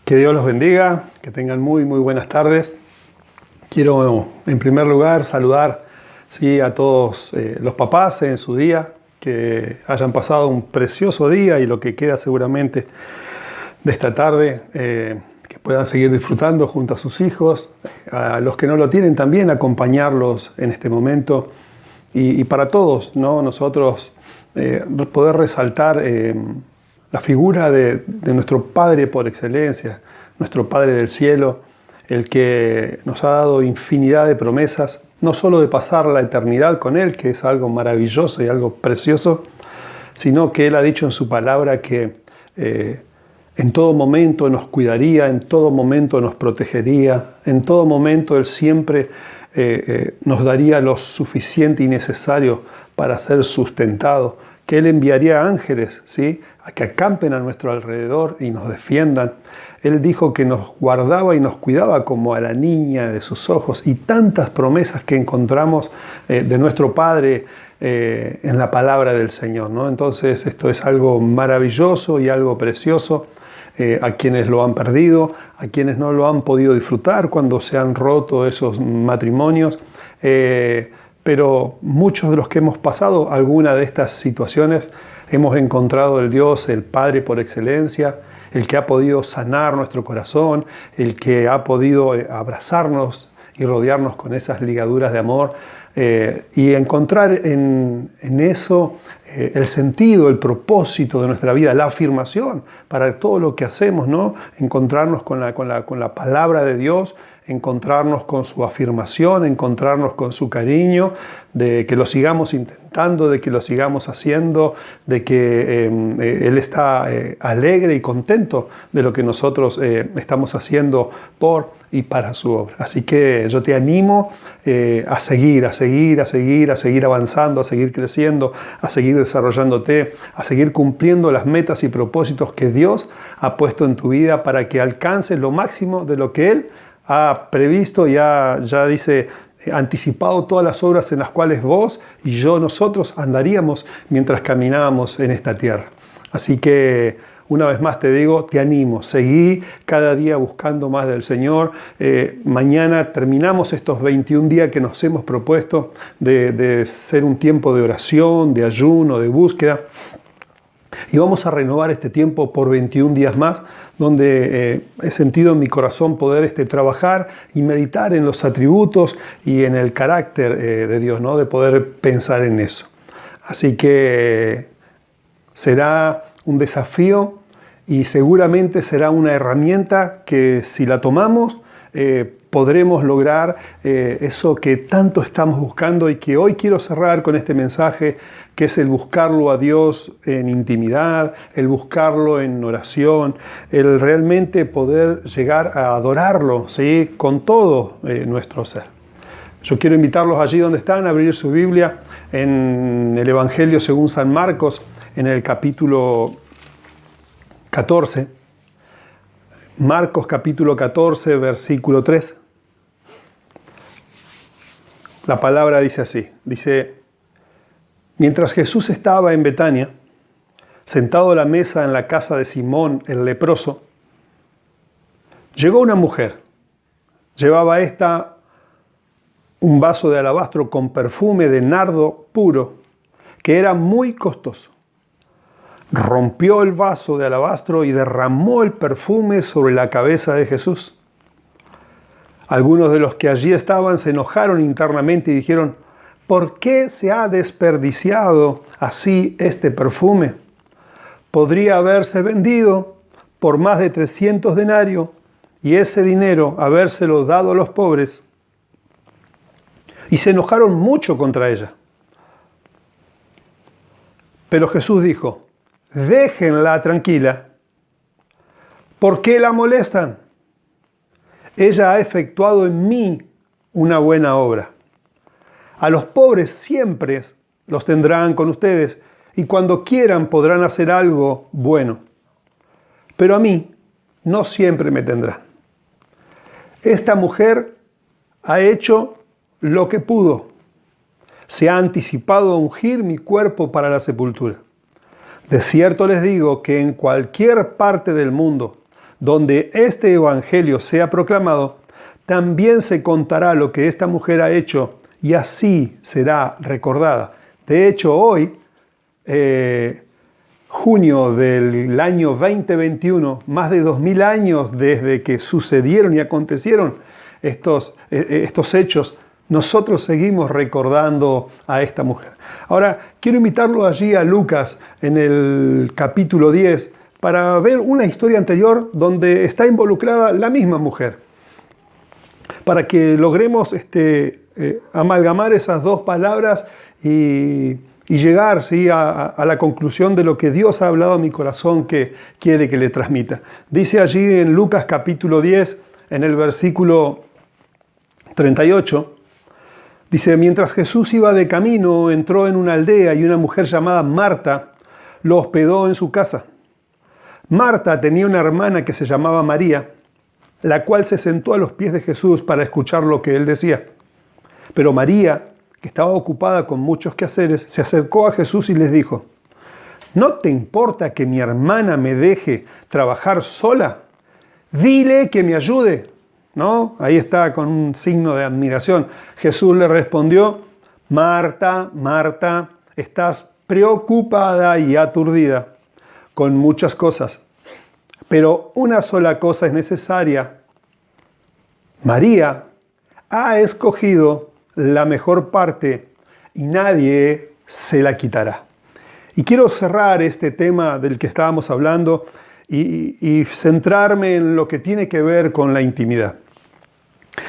Que Dios los bendiga, que tengan muy buenas tardes. Quiero en primer lugar saludar a todos los papás en su día, que hayan pasado un precioso día y lo que queda seguramente de esta tarde, que puedan seguir disfrutando junto a sus hijos. A los que no lo tienen también acompañarlos en este momento. Y para todos, ¿no? Nosotros poder resaltar la figura de nuestro Padre por excelencia, nuestro Padre del cielo, el que nos ha dado infinidad de promesas, no solo de pasar la eternidad con Él, que es algo maravilloso y algo precioso, sino que Él ha dicho en su palabra que en todo momento nos cuidaría, en todo momento nos protegería, en todo momento Él siempre nos daría lo suficiente y necesario para ser sustentado, que Él enviaría ángeles, ¿sí?, a que acampen a nuestro alrededor y nos defiendan. Él dijo que nos guardaba y nos cuidaba como a la niña de sus ojos, y tantas promesas que encontramos de nuestro Padre en la palabra del Señor, ¿no? Entonces esto es algo maravilloso y algo precioso a quienes lo han perdido, a quienes no lo han podido disfrutar cuando se han roto esos matrimonios. Pero muchos de los que hemos pasado alguna de estas situaciones hemos encontrado el Dios, el Padre por excelencia, el que ha podido sanar nuestro corazón, el que ha podido abrazarnos y rodearnos con esas ligaduras de amor y encontrar en eso el sentido, el propósito de nuestra vida, la afirmación para todo lo que hacemos, ¿no? Encontrarnos con la palabra de Dios, encontrarnos con su afirmación, encontrarnos con su cariño, de que lo sigamos intentando, de que lo sigamos haciendo, de que Él está alegre y contento de lo que nosotros estamos haciendo por y para su obra. Así que yo te animo a seguir avanzando, a seguir creciendo, a seguir desarrollándote, a seguir cumpliendo las metas y propósitos que Dios ha puesto en tu vida para que alcances lo máximo de lo que Él ha previsto, ya dice, anticipado todas las obras en las cuales vos y nosotros andaríamos mientras caminábamos en esta tierra. Así que una vez más te digo, te animo, seguí cada día buscando más del Señor. Mañana terminamos estos 21 días que nos hemos propuesto de ser un tiempo de oración, de ayuno, de búsqueda. Y vamos a renovar este tiempo por 21 días más, donde he sentido en mi corazón poder trabajar y meditar en los atributos y en el carácter de Dios, ¿no? De poder pensar en eso. Así que será un desafío y seguramente será una herramienta que, si la tomamos, podremos lograr eso que tanto estamos buscando, y que hoy quiero cerrar con este mensaje, que es el buscarlo a Dios en intimidad, el buscarlo en oración, el realmente poder llegar a adorarlo, ¿sí?, con todo nuestro ser. Yo quiero invitarlos allí donde están a abrir su Biblia en el Evangelio según San Marcos, en el capítulo 14. Marcos capítulo 14, versículo 3. La palabra dice así, dice: mientras Jesús estaba en Betania, sentado a la mesa en la casa de Simón el leproso, llegó una mujer. Llevaba un vaso de alabastro con perfume de nardo puro, que era muy costoso. Rompió el vaso de alabastro y derramó el perfume sobre la cabeza de Jesús. Algunos de los que allí estaban se enojaron internamente y dijeron: ¿por qué se ha desperdiciado así este perfume? Podría haberse vendido por más de 300 denarios y ese dinero habérselo dado a los pobres. Y se enojaron mucho contra ella. Pero Jesús dijo: déjenla tranquila. ¿Por qué la molestan? Ella ha efectuado en mí una buena obra. A los pobres siempre los tendrán con ustedes, y cuando quieran podrán hacer algo bueno. Pero a mí no siempre me tendrán. Esta mujer ha hecho lo que pudo. Se ha anticipado a ungir mi cuerpo para la sepultura. De cierto les digo que en cualquier parte del mundo donde este evangelio sea proclamado, también se contará lo que esta mujer ha hecho y así será recordada. De hecho, hoy, junio del año 2021, más de 2000 años desde que sucedieron y acontecieron estos hechos, nosotros seguimos recordando a esta mujer. Ahora, quiero invitarlo allí a Lucas en el capítulo 10 para ver una historia anterior donde está involucrada la misma mujer, para que logremos amalgamar esas dos palabras y llegar, ¿sí?, a la conclusión de lo que Dios ha hablado a mi corazón que quiere que le transmita. Dice allí en Lucas capítulo 10, en el versículo 38, dice: mientras Jesús iba de camino, entró en una aldea y una mujer llamada Marta lo hospedó en su casa. Marta tenía una hermana que se llamaba María, la cual se sentó a los pies de Jesús para escuchar lo que él decía. Pero María, que estaba ocupada con muchos quehaceres, se acercó a Jesús y les dijo: ¿no te importa que mi hermana me deje trabajar sola? Dile que me ayude. ¿No? Ahí está con un signo de admiración. Jesús le respondió: Marta, Marta, estás preocupada y aturdida con muchas cosas, pero una sola cosa es necesaria. María ha escogido la mejor parte y nadie se la quitará. Y quiero cerrar este tema del que estábamos hablando y centrarme en lo que tiene que ver con la intimidad.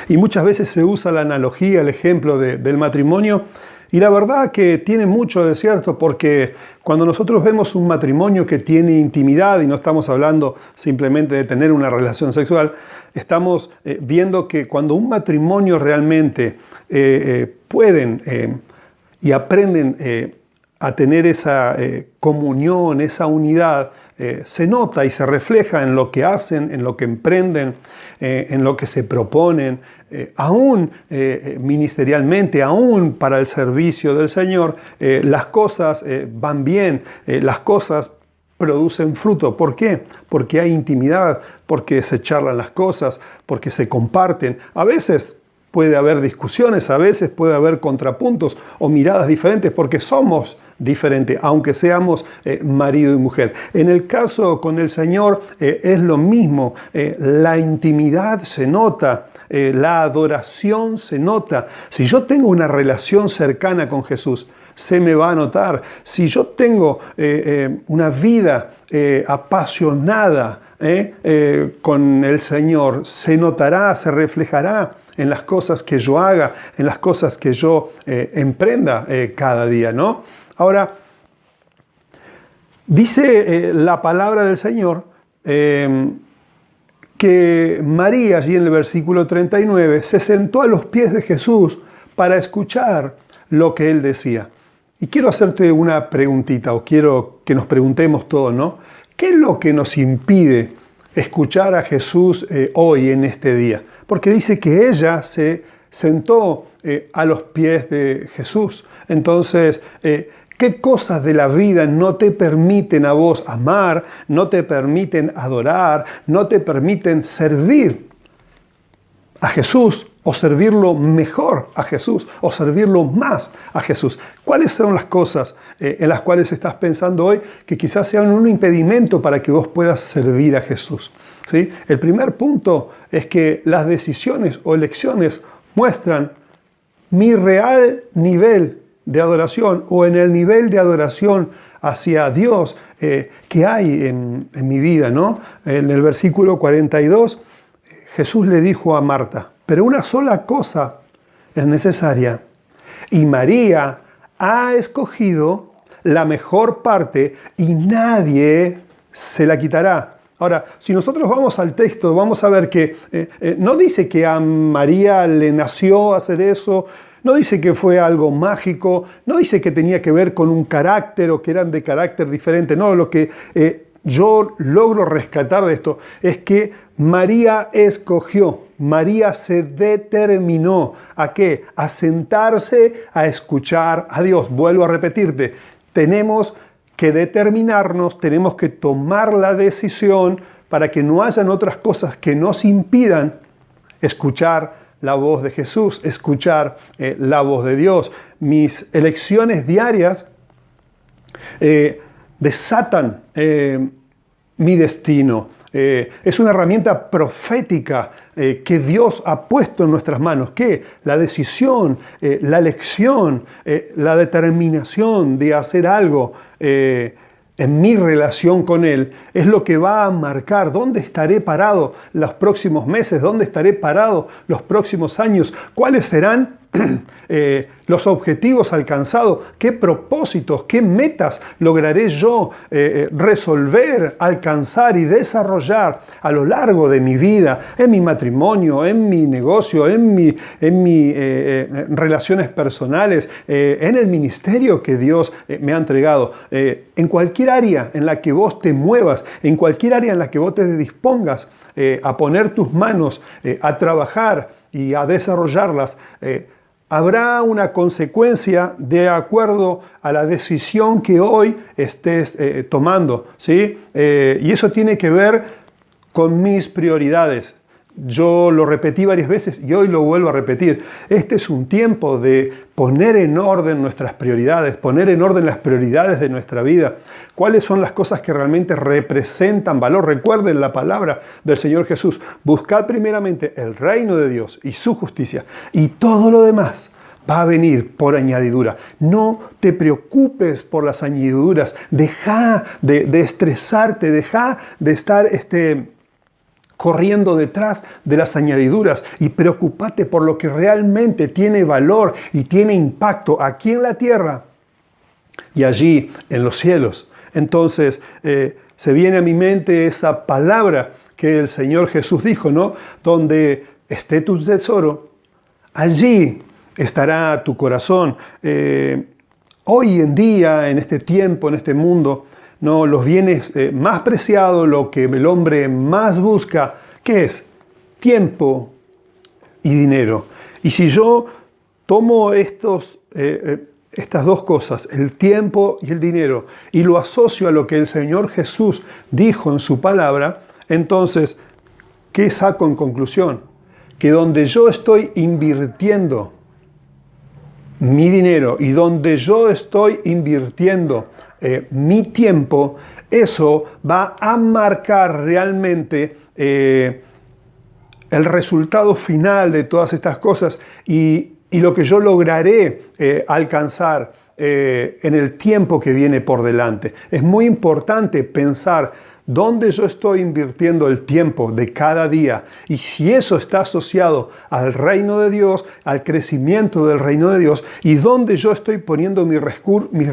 Y muchas veces se usa la analogía, el ejemplo del matrimonio, y la verdad que tiene mucho de cierto, porque cuando nosotros vemos un matrimonio que tiene intimidad, y no estamos hablando simplemente de tener una relación sexual, estamos viendo que cuando un matrimonio realmente pueden y aprenden a tener esa comunión, esa unidad, se nota y se refleja en lo que hacen, en lo que emprenden, en lo que se proponen, aún ministerialmente, aún para el servicio del Señor, las cosas van bien, las cosas producen fruto. ¿Por qué? Porque hay intimidad, porque se charlan las cosas, porque se comparten. A veces puede haber discusiones, a veces puede haber contrapuntos o miradas diferentes, porque somos diferentes, aunque seamos marido y mujer. En el caso con el Señor es lo mismo. La intimidad se nota, la adoración se nota. Si yo tengo una relación cercana con Jesús, se me va a notar. Si yo tengo una vida apasionada con el Señor, se notará, se reflejará en las cosas que yo haga, en las cosas que yo emprenda cada día, ¿no? Ahora, dice la palabra del Señor que María, allí en el versículo 39, se sentó a los pies de Jesús para escuchar lo que él decía. Y quiero hacerte una preguntita, o quiero que nos preguntemos todos, ¿no? ¿Qué es lo que nos impide escuchar a Jesús hoy, en este día? Porque dice que ella se sentó a los pies de Jesús. Entonces, ¿qué cosas de la vida no te permiten a vos amar, no te permiten adorar, no te permiten servir a Jesús, o servirlo mejor a Jesús, o servirlo más a Jesús? ¿Cuáles son las cosas en las cuales estás pensando hoy que quizás sean un impedimento para que vos puedas servir a Jesús? ¿Sí? El primer punto es que las decisiones o elecciones muestran mi real nivel de adoración, o en el nivel de adoración hacia Dios que hay en mi vida, ¿no? En el versículo 42, Jesús le dijo a Marta: pero una sola cosa es necesaria, y María ha escogido la mejor parte y nadie se la quitará. Ahora, si nosotros vamos al texto, vamos a ver que no dice que a María le nació hacer eso, no dice que fue algo mágico, no dice que tenía que ver con un carácter o que eran de carácter diferente. No, lo que yo logro rescatar de esto es que María escogió, María se determinó. ¿A qué? A sentarse a escuchar a Dios. Vuelvo a repetirte, tenemos que determinarnos, tenemos que tomar la decisión para que no hayan otras cosas que nos impidan escuchar la voz de Jesús, escuchar la voz de Dios. Mis elecciones diarias desatan mi destino. Es una herramienta profética que Dios ha puesto en nuestras manos, que la decisión, la elección, la determinación de hacer algo en mi relación con Él es lo que va a marcar dónde estaré parado los próximos meses, dónde estaré parado los próximos años, cuáles serán los objetivos alcanzados, qué propósitos, qué metas lograré yo resolver, alcanzar y desarrollar a lo largo de mi vida, en mi matrimonio, en mi negocio, en mis relaciones personales, en el ministerio que Dios me ha entregado. En cualquier área en la que vos te muevas, en cualquier área en la que vos te dispongas a poner tus manos, a trabajar y a desarrollarlas, habrá una consecuencia de acuerdo a la decisión que hoy estés tomando, ¿sí? Y eso tiene que ver con mis prioridades. Yo lo repetí varias veces y hoy lo vuelvo a repetir. Este es un tiempo de poner en orden nuestras prioridades, poner en orden las prioridades de nuestra vida. ¿Cuáles son las cosas que realmente representan valor? Recuerden la palabra del Señor Jesús. Buscad primeramente el reino de Dios y su justicia, y todo lo demás va a venir por añadidura. No te preocupes por las añadiduras. Deja de estresarte, deja de estar corriendo detrás de las añadiduras y preocúpate por lo que realmente tiene valor y tiene impacto aquí en la tierra y allí en los cielos. Entonces se viene a mi mente esa palabra que el Señor Jesús dijo, ¿no? Donde esté tu tesoro, allí estará tu corazón. Hoy en día, en este tiempo, en este mundo, no, los bienes más preciados, lo que el hombre más busca, ¿qué es? Tiempo y dinero. Y si yo tomo estas dos cosas, el tiempo y el dinero, y lo asocio a lo que el Señor Jesús dijo en su palabra, entonces, ¿qué saco en conclusión? Que donde yo estoy invirtiendo mi dinero y donde yo estoy invirtiendo mi tiempo, eso va a marcar realmente el resultado final de todas estas cosas y lo que yo lograré alcanzar en el tiempo que viene por delante. Es muy importante pensar dónde yo estoy invirtiendo el tiempo de cada día y si eso está asociado al reino de Dios, al crecimiento del reino de Dios, y dónde yo estoy poniendo mis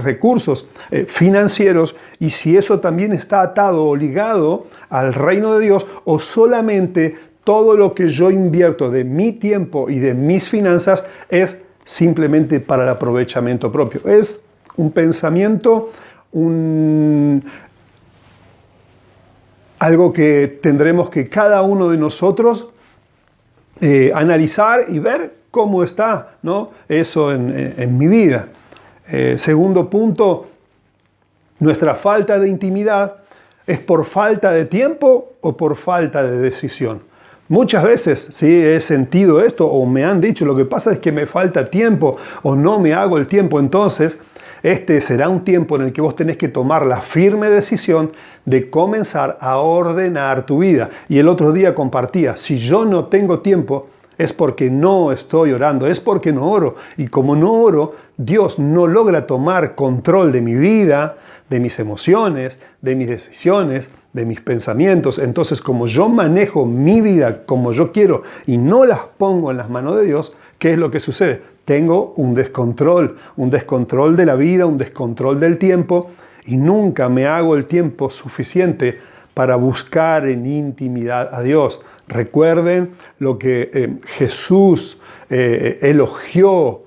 recursos financieros, y si eso también está atado o ligado al reino de Dios, o solamente todo lo que yo invierto de mi tiempo y de mis finanzas es simplemente para el aprovechamiento propio. Es un pensamiento, algo que tendremos que cada uno de nosotros analizar y ver cómo está, ¿no? Eso en mi vida. Segundo punto, nuestra falta de intimidad es por falta de tiempo o por falta de decisión. Muchas veces sí he sentido esto o me han dicho, lo que pasa es que me falta tiempo o no me hago el tiempo. Entonces, este será un tiempo en el que vos tenés que tomar la firme decisión de comenzar a ordenar tu vida. Y el otro día compartía, si yo no tengo tiempo, es porque no estoy orando, es porque no oro. Y como no oro, Dios no logra tomar control de mi vida, de mis emociones, de mis decisiones, de mis pensamientos. Entonces, como yo manejo mi vida como yo quiero y no las pongo en las manos de Dios, ¿qué es lo que sucede? Tengo un descontrol de la vida, un descontrol del tiempo, y nunca me hago el tiempo suficiente para buscar en intimidad a Dios. Recuerden lo que Jesús elogió.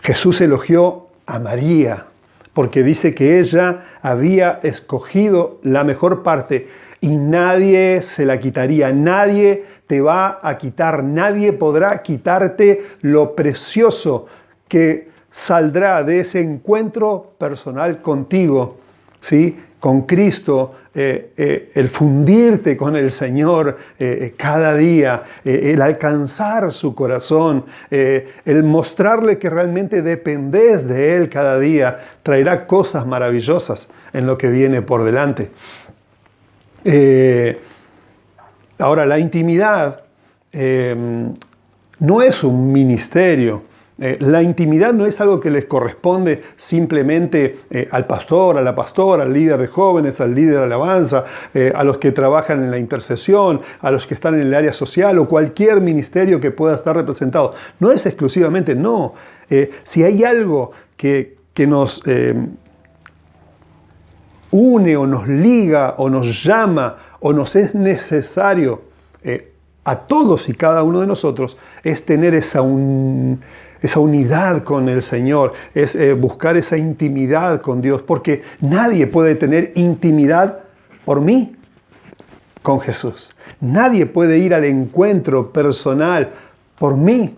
Jesús elogió a María, porque dice que ella había escogido la mejor parte y nadie se la quitaría, nadie te va a quitar, nadie podrá quitarte lo precioso que saldrá de ese encuentro personal contigo, ¿sí? con Cristo, el fundirte con el Señor cada día, el alcanzar su corazón, el mostrarle que realmente dependés de Él cada día, traerá cosas maravillosas en lo que viene por delante. Ahora, la intimidad no es un ministerio. La intimidad no es algo que les corresponde simplemente al pastor, a la pastora, al líder de jóvenes, al líder de alabanza, a los que trabajan en la intercesión, a los que están en el área social o cualquier ministerio que pueda estar representado. No es exclusivamente, no. Si hay algo que nos une o nos liga o nos llama o nos es necesario a todos y cada uno de nosotros, es tener esa unidad con el Señor, es buscar esa intimidad con Dios, porque nadie puede tener intimidad por mí con Jesús. Nadie puede ir al encuentro personal por mí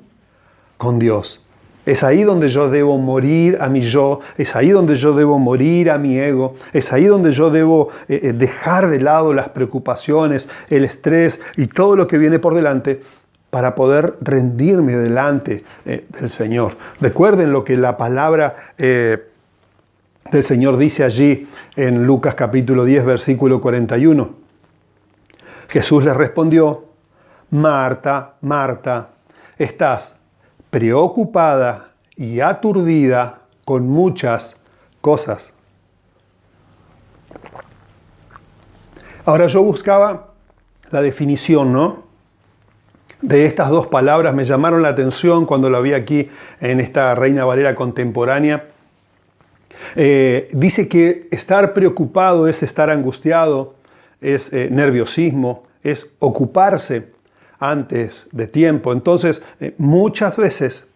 con Dios. Es ahí donde yo debo morir a mi yo, es ahí donde yo debo morir a mi ego, es ahí donde yo debo dejar de lado las preocupaciones, el estrés y todo lo que viene por delante, para poder rendirme delante del Señor. Recuerden lo que la palabra del Señor dice allí en Lucas capítulo 10, versículo 41. Jesús les respondió: Marta, Marta, estás preocupada y aturdida con muchas cosas. Ahora yo buscaba la definición, ¿no?, de estas dos palabras. Me llamaron la atención cuando la vi aquí en esta Reina Valera contemporánea. Dice que estar preocupado es estar angustiado, es nerviosismo, es ocuparse antes de tiempo. Entonces, muchas veces,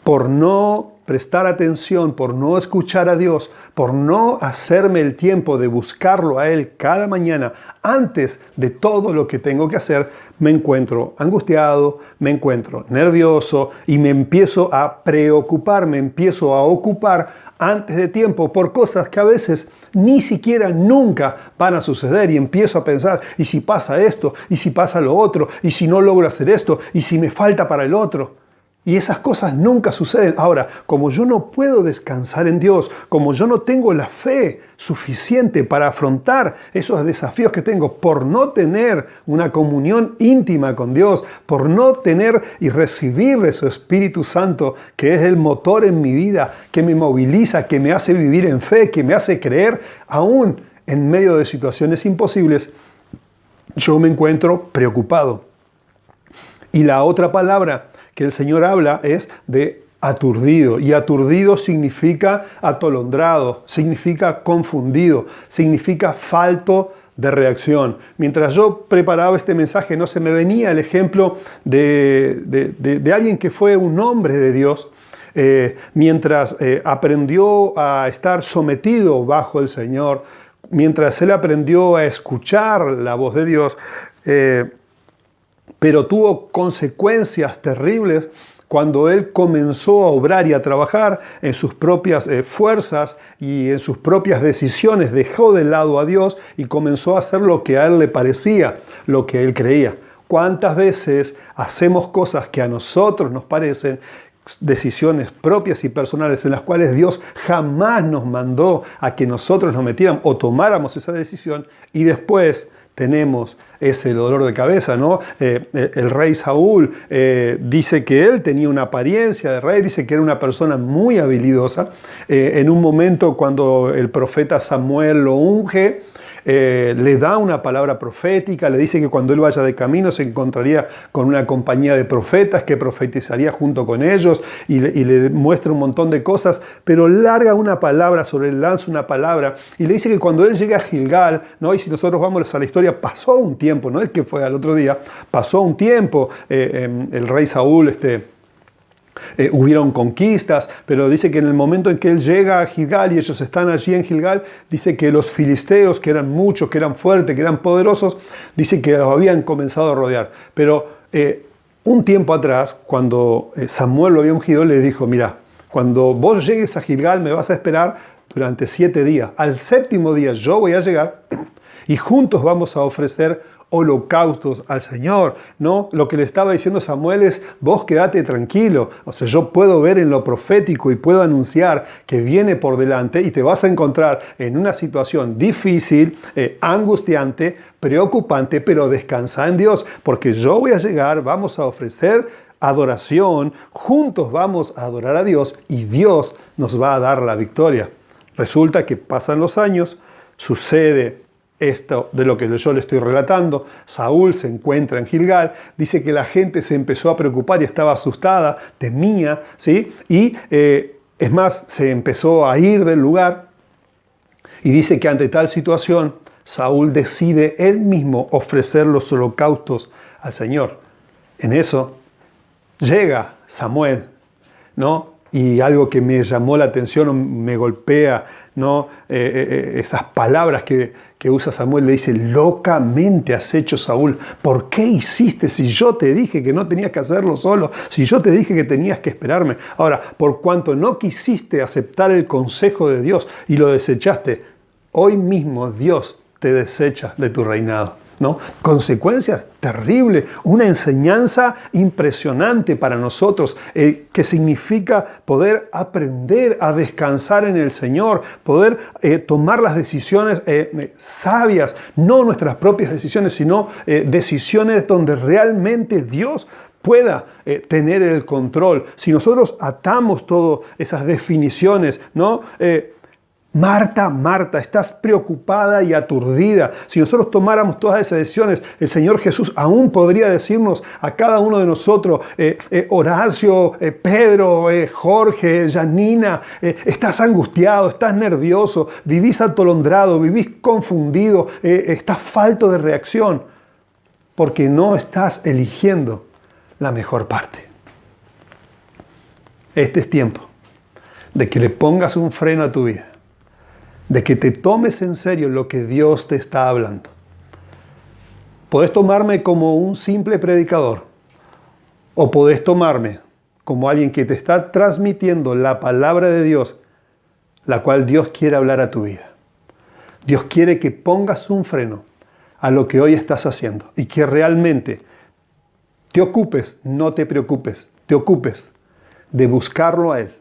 por no prestar atención, por no escuchar a Dios, por no hacerme el tiempo de buscarlo a Él cada mañana antes de todo lo que tengo que hacer, me encuentro angustiado, me encuentro nervioso y me empiezo a preocupar, me empiezo a ocupar antes de tiempo por cosas que a veces ni siquiera nunca van a suceder, y empiezo a pensar: ¿y si pasa esto? ¿Y si pasa lo otro? ¿Y si no logro hacer esto? ¿Y si me falta para el otro? Y esas cosas nunca suceden. Ahora, como yo no puedo descansar en Dios, como yo no tengo la fe suficiente para afrontar esos desafíos que tengo, por no tener una comunión íntima con Dios, por no tener y recibir de su Espíritu Santo, que es el motor en mi vida, que me moviliza, que me hace vivir en fe, que me hace creer aún en medio de situaciones imposibles, yo me encuentro preocupado. Y la otra palabra que el Señor habla es de aturdido. Y aturdido significa atolondrado, significa confundido, significa falto de reacción. Mientras yo preparaba este mensaje, no se me venía el ejemplo de alguien que fue un hombre de Dios, mientras aprendió a estar sometido bajo el Señor, mientras él aprendió a escuchar la voz de Dios, pero tuvo consecuencias terribles cuando él comenzó a obrar y a trabajar en sus propias fuerzas y en sus propias decisiones. Dejó de lado a Dios y comenzó a hacer lo que a él le parecía, lo que él creía. ¿Cuántas veces hacemos cosas que a nosotros nos parecen decisiones propias y personales en las cuales Dios jamás nos mandó a que nosotros nos metiéramos o tomáramos esa decisión, y después tenemos ese dolor de cabeza, ¿no? El rey Saúl dice que él tenía una apariencia de rey, dice que era una persona muy habilidosa. En un momento cuando el profeta Samuel lo unge, le da una palabra profética, le dice que cuando él vaya de camino se encontraría con una compañía de profetas que profetizaría junto con ellos, y le muestra un montón de cosas, pero larga una palabra sobre él, lanza una palabra y le dice que cuando él llega a Gilgal, ¿no? Y si nosotros vamos a la historia, pasó un tiempo, no es que fue al otro día, pasó un tiempo, el rey Saúl, hubieron conquistas, pero dice que en el momento en que él llega a Gilgal y ellos están allí en Gilgal, dice que los filisteos, que eran muchos, que eran fuertes, que eran poderosos, dice que los habían comenzado a rodear. Pero un tiempo atrás, cuando Samuel lo había ungido, le dijo: mira, cuando vos llegues a Gilgal me vas a esperar durante 7 días. Al séptimo día yo voy a llegar y juntos vamos a ofrecer holocaustos al Señor, ¿no? Lo que le estaba diciendo Samuel es, vos quedate tranquilo. O sea, yo puedo ver en lo profético y puedo anunciar que viene por delante y te vas a encontrar en una situación difícil, angustiante, preocupante, pero descansa en Dios, porque yo voy a llegar, vamos a ofrecer adoración, juntos vamos a adorar a Dios y Dios nos va a dar la victoria. Resulta que pasan los años, sucede esto de lo que yo le estoy relatando. Saúl se encuentra en Gilgal, dice que la gente se empezó a preocupar y estaba asustada, temía, ¿sí? Y es más, se empezó a ir del lugar y dice que ante tal situación Saúl decide él mismo ofrecer los holocaustos al Señor. En eso llega Samuel, ¿no? Y algo que me llamó la atención, me golpea, ¿no? Esas palabras que usa Samuel, le dice, locamente has hecho, Saúl. ¿Por qué hiciste si yo te dije que no tenías que hacerlo solo? Si yo te dije que tenías que esperarme. Ahora, por cuanto no quisiste aceptar el consejo de Dios y lo desechaste, hoy mismo Dios te desecha de tu reinado, ¿no? Consecuencias terribles, una enseñanza impresionante para nosotros, que significa poder aprender a descansar en el Señor, poder tomar las decisiones sabias, no nuestras propias decisiones, sino decisiones donde realmente Dios pueda tener el control. Si nosotros atamos todas esas definiciones, ¿no? Marta, estás preocupada y aturdida. Si nosotros tomáramos todas esas decisiones, el Señor Jesús aún podría decirnos a cada uno de nosotros, Horacio, Pedro, Jorge, Janina, estás angustiado, estás nervioso, vivís atolondrado, vivís confundido, estás falto de reacción, porque no estás eligiendo la mejor parte. Este es tiempo de que le pongas un freno a tu vida, de que te tomes en serio lo que Dios te está hablando. Podés tomarme como un simple predicador o podés tomarme como alguien que te está transmitiendo la palabra de Dios, la cual Dios quiere hablar a tu vida. Dios quiere que pongas un freno a lo que hoy estás haciendo y que realmente te ocupes, no te preocupes, te ocupes de buscarlo a Él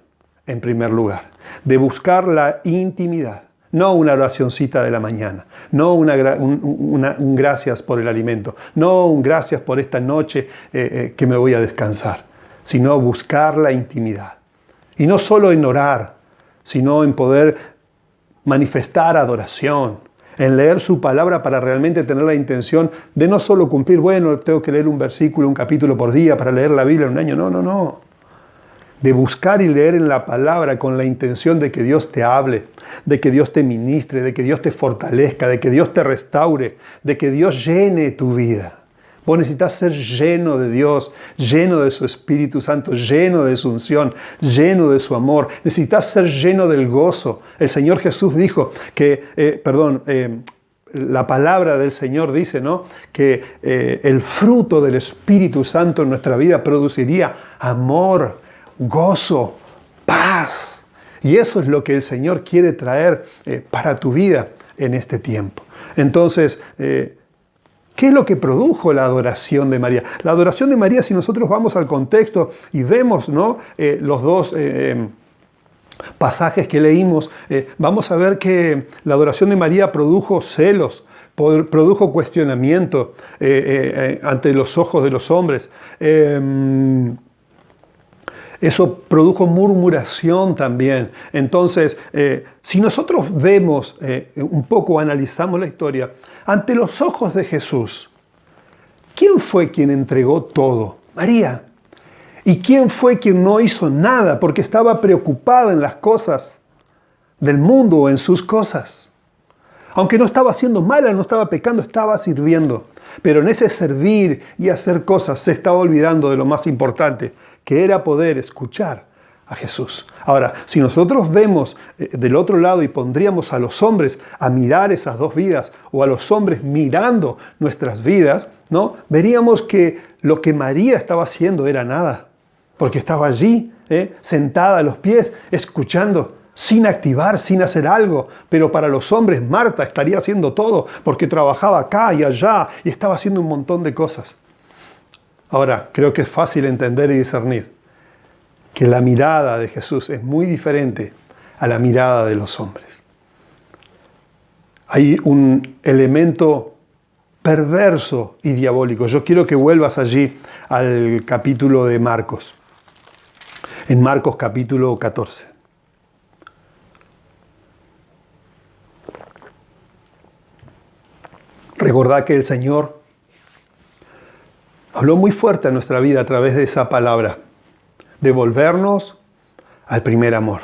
en primer lugar, de buscar la intimidad. No una oracioncita de la mañana, no un gracias por el alimento, no un gracias por esta noche que me voy a descansar, sino buscar la intimidad. Y no solo en orar, sino en poder manifestar adoración, en leer su palabra para realmente tener la intención de no solo cumplir, bueno, tengo que leer un versículo, un capítulo por día para leer la Biblia en un año, no. De buscar y leer en la palabra con la intención de que Dios te hable, de que Dios te ministre, de que Dios te fortalezca, de que Dios te restaure, de que Dios llene tu vida. Vos necesitas ser lleno de Dios, lleno de su Espíritu Santo, lleno de su unción, lleno de su amor. Necesitas ser lleno del gozo. El Señor Jesús dijo que, la palabra del Señor dice, ¿no?, que el fruto del Espíritu Santo en nuestra vida produciría amor, gozo, paz. Y eso es lo que el Señor quiere traer para tu vida en este tiempo. Entonces, ¿qué es lo que produjo la adoración de María? La adoración de María, si nosotros vamos al contexto y vemos, ¿no?, los dos pasajes que leímos, vamos a ver que la adoración de María produjo celos, produjo cuestionamiento ante los ojos de los hombres. Eso produjo murmuración también. Entonces, si nosotros vemos un poco, analizamos la historia, ante los ojos de Jesús, ¿quién fue quien entregó todo? María. ¿Y quién fue quien no hizo nada porque estaba preocupada en las cosas del mundo o en sus cosas? Aunque no estaba haciendo mala, no estaba pecando, estaba sirviendo. Pero en ese servir y hacer cosas se estaba olvidando de lo más importante, que era poder escuchar a Jesús. Ahora, si nosotros vemos del otro lado y pondríamos a los hombres a mirar esas dos vidas, o a los hombres mirando nuestras vidas, ¿no?, veríamos que lo que María estaba haciendo era nada, porque estaba allí, sentada a los pies, escuchando sin activar, sin hacer algo. Pero para los hombres Marta estaría haciendo todo porque trabajaba acá y allá y estaba haciendo un montón de cosas. Ahora, creo que es fácil entender y discernir que la mirada de Jesús es muy diferente a la mirada de los hombres. Hay un elemento perverso y diabólico. Yo quiero que vuelvas allí al capítulo de Marcos. En Marcos capítulo 14. Recordad que el Señor habló muy fuerte a nuestra vida a través de esa palabra, de volvernos al primer amor.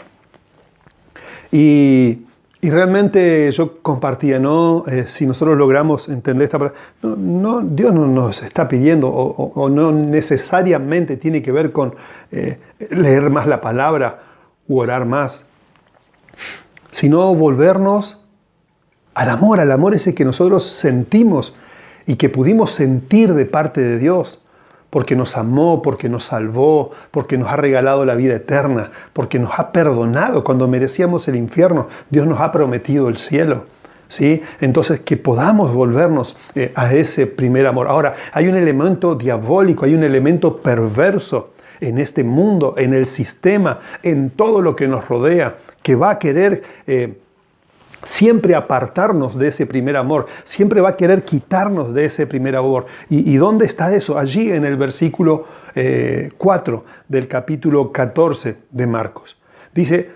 Y realmente yo compartía, ¿no? Si nosotros logramos entender esta palabra, Dios no nos está pidiendo o no necesariamente tiene que ver con leer más la palabra u orar más, sino volvernos al amor ese que nosotros sentimos y que pudimos sentir de parte de Dios, porque nos amó, porque nos salvó, porque nos ha regalado la vida eterna, porque nos ha perdonado cuando merecíamos el infierno. Dios nos ha prometido el cielo, ¿sí? Entonces, que podamos volvernos a ese primer amor. Ahora, hay un elemento diabólico, hay un elemento perverso en este mundo, en el sistema, en todo lo que nos rodea, que va a querer siempre apartarnos de ese primer amor, siempre va a querer quitarnos de ese primer amor. ¿Y dónde está eso? Allí en el versículo 4 del capítulo 14 de Marcos. Dice,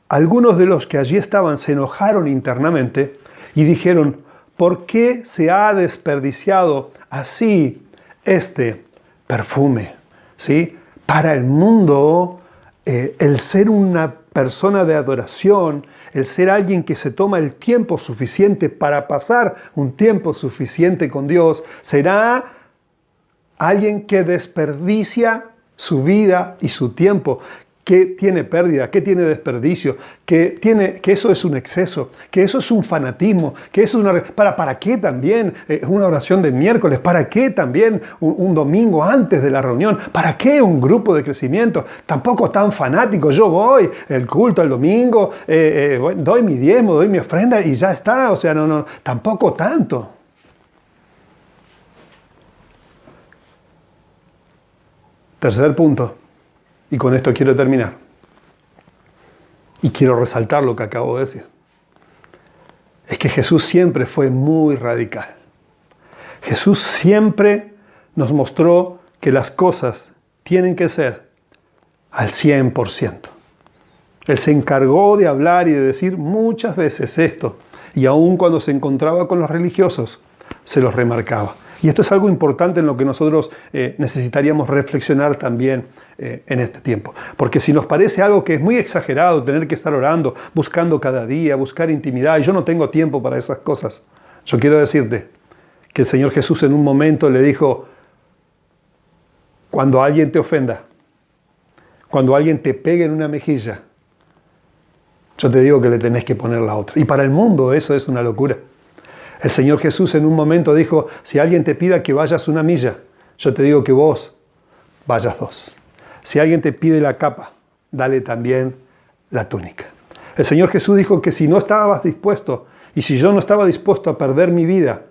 algunos de los que allí estaban se enojaron internamente y dijeron, ¿por qué se ha desperdiciado así este perfume? ¿Sí? Para el mundo, el ser una persona de adoración, el ser alguien que se toma el tiempo suficiente para pasar un tiempo suficiente con Dios, será alguien que desperdicia su vida y su tiempo, que tiene pérdida, que tiene desperdicio, que eso es un exceso, que eso es un fanatismo, que eso es ¿para qué también una oración de miércoles? ¿Para qué también un domingo antes de la reunión? ¿Para qué un grupo de crecimiento? Tampoco tan fanático. Yo voy el culto el domingo, doy mi diezmo, doy mi ofrenda y ya está. O sea, no, tampoco tanto. Tercer punto. Y con esto quiero terminar. Y quiero resaltar lo que acabo de decir. Es que Jesús siempre fue muy radical. Jesús siempre nos mostró que las cosas tienen que ser al 100%. Él se encargó de hablar y de decir muchas veces esto. Y aun cuando se encontraba con los religiosos, se los remarcaba. Y esto es algo importante en lo que nosotros necesitaríamos reflexionar también en este tiempo. Porque si nos parece algo que es muy exagerado, tener que estar orando, buscando cada día, buscar intimidad, y yo no tengo tiempo para esas cosas, yo quiero decirte que el Señor Jesús en un momento le dijo, cuando alguien te ofenda, cuando alguien te pegue en una mejilla, yo te digo que le tenés que poner la otra. Y para el mundo eso es una locura. El Señor Jesús en un momento dijo, si alguien te pida que vayas 1 milla, yo te digo que vos vayas 2. Si alguien te pide la capa, dale también la túnica. El Señor Jesús dijo que si no estabas dispuesto, y si yo no estaba dispuesto a perder mi vida,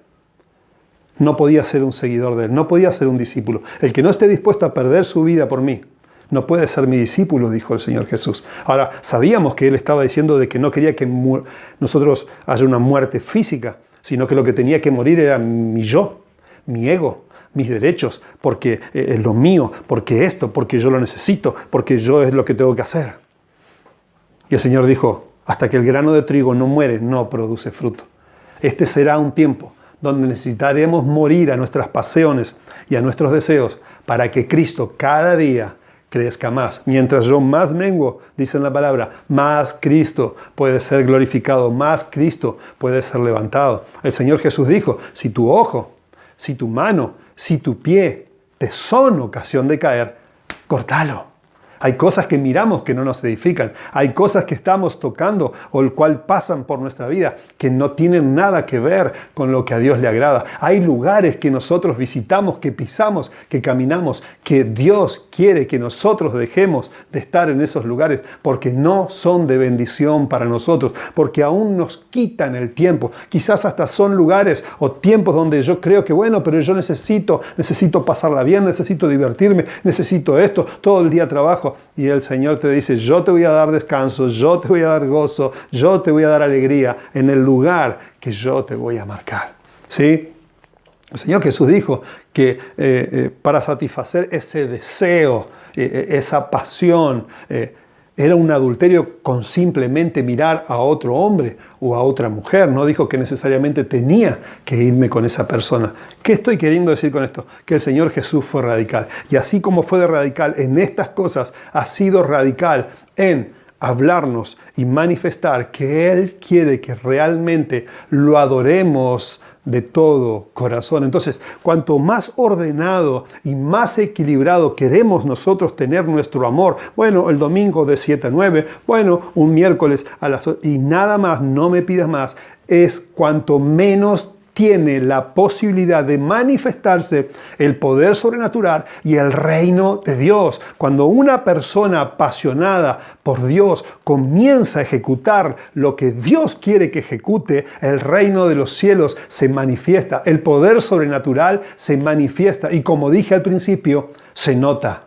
no podía ser un seguidor de Él, no podía ser un discípulo. El que no esté dispuesto a perder su vida por mí, no puede ser mi discípulo, dijo el Señor Jesús. Ahora, sabíamos que Él estaba diciendo de que no quería que nosotros haya una muerte física, sino que lo que tenía que morir era mi yo, mi ego, mis derechos, porque es lo mío, porque esto, porque yo lo necesito, porque yo es lo que tengo que hacer. Y el Señor dijo, hasta que el grano de trigo no muere, no produce fruto. Este será un tiempo donde necesitaremos morir a nuestras pasiones y a nuestros deseos para que Cristo cada día crezca más. Mientras yo más menguo, dice en la palabra, más Cristo puede ser glorificado, más Cristo puede ser levantado. El Señor Jesús dijo, si tu ojo, si tu mano, si tu pie te son ocasión de caer, córtalo. Hay cosas que miramos que no nos edifican. Hay cosas que estamos tocando o el cual pasan por nuestra vida que no tienen nada que ver con lo que a Dios le agrada. Hay lugares que nosotros visitamos, que pisamos, que caminamos, que Dios quiere que nosotros dejemos de estar en esos lugares porque no son de bendición para nosotros, porque aún nos quitan el tiempo. Quizás hasta son lugares o tiempos donde yo creo que bueno, pero yo necesito pasarla bien, necesito divertirme, necesito esto, todo el día trabajo. Y el Señor te dice, yo te voy a dar descanso, yo te voy a dar gozo, yo te voy a dar alegría en el lugar que yo te voy a marcar. ¿Sí? El Señor Jesús dijo que para satisfacer ese deseo, esa pasión, era un adulterio con simplemente mirar a otro hombre o a otra mujer. No dijo que necesariamente tenía que irme con esa persona. ¿Qué estoy queriendo decir con esto? Que el Señor Jesús fue radical. Y así como fue de radical en estas cosas, ha sido radical en hablarnos y manifestar que Él quiere que realmente lo adoremos de todo corazón. Entonces, cuanto más ordenado y más equilibrado queremos nosotros tener nuestro amor, bueno, el domingo de 7 a 9, bueno, un miércoles a las 8, y nada más, no me pidas más, es cuanto menos tiene la posibilidad de manifestarse el poder sobrenatural y el reino de Dios. Cuando una persona apasionada por Dios comienza a ejecutar lo que Dios quiere que ejecute, el reino de los cielos se manifiesta, el poder sobrenatural se manifiesta y como dije al principio, se nota.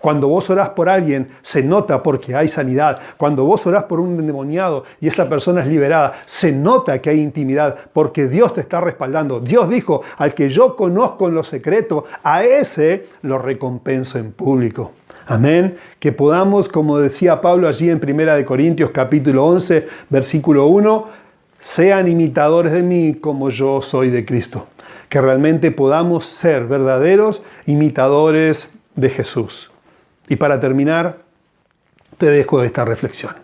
Cuando vos orás por alguien, se nota porque hay sanidad. Cuando vos orás por un endemoniado y esa persona es liberada, se nota que hay intimidad porque Dios te está respaldando. Dios dijo, al que yo conozco en lo secreto, a ese lo recompenso en público. Amén. Que podamos, como decía Pablo allí en 1 Corintios capítulo 11, versículo 1, sean imitadores de mí como yo soy de Cristo. Que realmente podamos ser verdaderos imitadores de Jesús. Y para terminar, te dejo esta reflexión.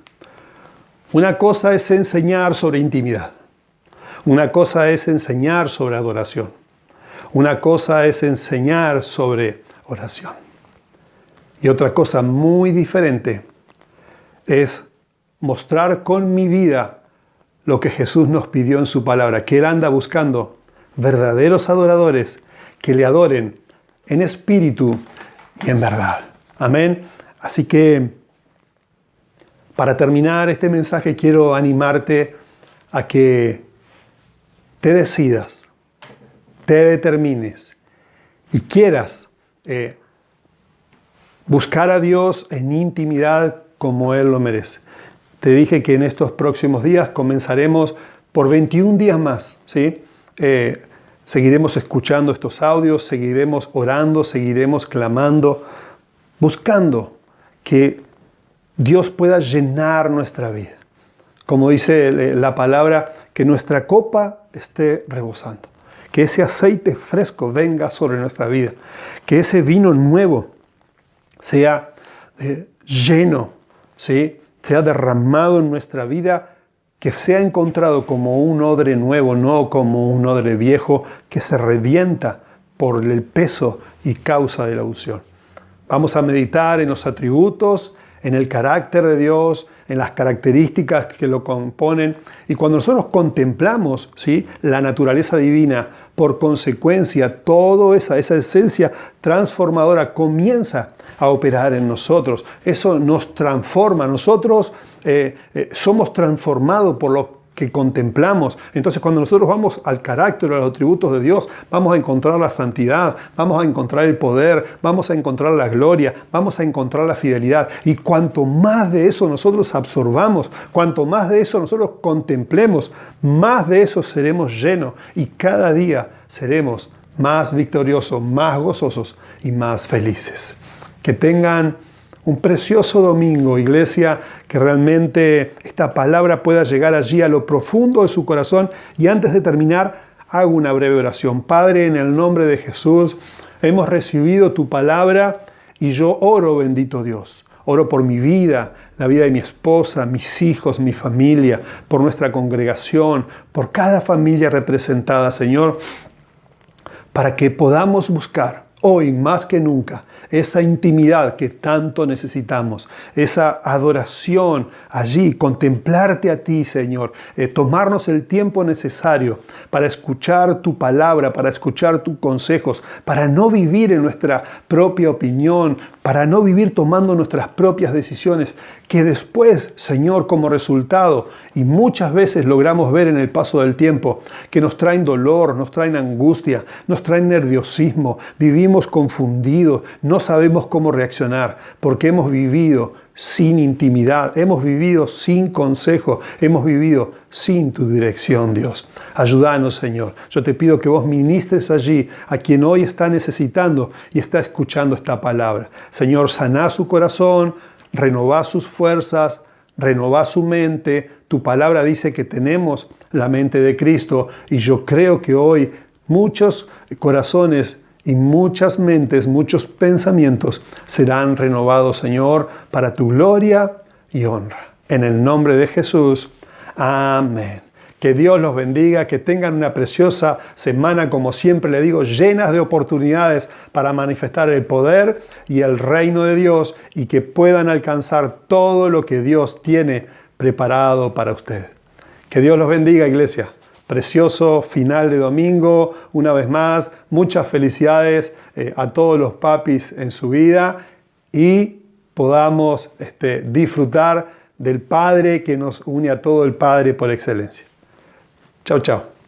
Una cosa es enseñar sobre intimidad. Una cosa es enseñar sobre adoración. Una cosa es enseñar sobre oración. Y otra cosa muy diferente es mostrar con mi vida lo que Jesús nos pidió en su palabra, que Él anda buscando verdaderos adoradores que le adoren en espíritu y en verdad. Amén. Así que, para terminar este mensaje, quiero animarte a que te decidas, te determines y quieras buscar a Dios en intimidad como Él lo merece. Te dije que en estos próximos días comenzaremos por 21 días más, ¿sí? Seguiremos escuchando estos audios, seguiremos orando, seguiremos clamando, buscando que Dios pueda llenar nuestra vida. Como dice la palabra, que nuestra copa esté rebosando. Que ese aceite fresco venga sobre nuestra vida. Que ese vino nuevo sea lleno, ¿sí? Sea derramado en nuestra vida, que sea encontrado como un odre nuevo, no como un odre viejo que se revienta por el peso y causa de la unción. Vamos a meditar en los atributos, en el carácter de Dios, en las características que lo componen. Y cuando nosotros contemplamos, ¿sí?, la naturaleza divina, por consecuencia, toda esa esencia transformadora comienza a operar en nosotros. Eso nos transforma. Nosotros somos transformados por lo que contemplamos. Entonces, cuando nosotros vamos al carácter, a los atributos de Dios, vamos a encontrar la santidad, vamos a encontrar el poder, vamos a encontrar la gloria, vamos a encontrar la fidelidad. Y cuanto más de eso nosotros absorbamos, cuanto más de eso nosotros contemplemos, más de eso seremos llenos y cada día seremos más victoriosos, más gozosos y más felices. Que tengan un precioso domingo, iglesia, que realmente esta palabra pueda llegar allí a lo profundo de su corazón. Y antes de terminar, hago una breve oración. Padre, en el nombre de Jesús, hemos recibido tu palabra y yo oro, bendito Dios. Oro por mi vida, la vida de mi esposa, mis hijos, mi familia, por nuestra congregación, por cada familia representada, Señor, para que podamos buscar hoy más que nunca, esa intimidad que tanto necesitamos, esa adoración allí, contemplarte a ti, Señor, tomarnos el tiempo necesario para escuchar tu palabra, para escuchar tus consejos, para no vivir en nuestra propia opinión, para no vivir tomando nuestras propias decisiones, que después, Señor, como resultado, y muchas veces logramos ver en el paso del tiempo, que nos traen dolor, nos traen angustia, nos traen nerviosismo, vivimos confundidos, no sabemos cómo reaccionar, porque hemos vivido sin intimidad, hemos vivido sin consejo, hemos vivido sin tu dirección, Dios. Ayúdanos, Señor. Yo te pido que vos ministres allí a quien hoy está necesitando y está escuchando esta palabra. Señor, saná su corazón, renová sus fuerzas, renová su mente. Tu palabra dice que tenemos la mente de Cristo y yo creo que hoy muchos corazones y muchas mentes, muchos pensamientos serán renovados, Señor, para tu gloria y honra. En el nombre de Jesús. Amén. Que Dios los bendiga, que tengan una preciosa semana, como siempre le digo, llenas de oportunidades para manifestar el poder y el reino de Dios y que puedan alcanzar todo lo que Dios tiene preparado para ustedes. Que Dios los bendiga, iglesia. Precioso final de domingo, una vez más, muchas felicidades a todos los papis en su vida y podamos disfrutar del Padre que nos une a todo, el Padre por excelencia. Chao, chao.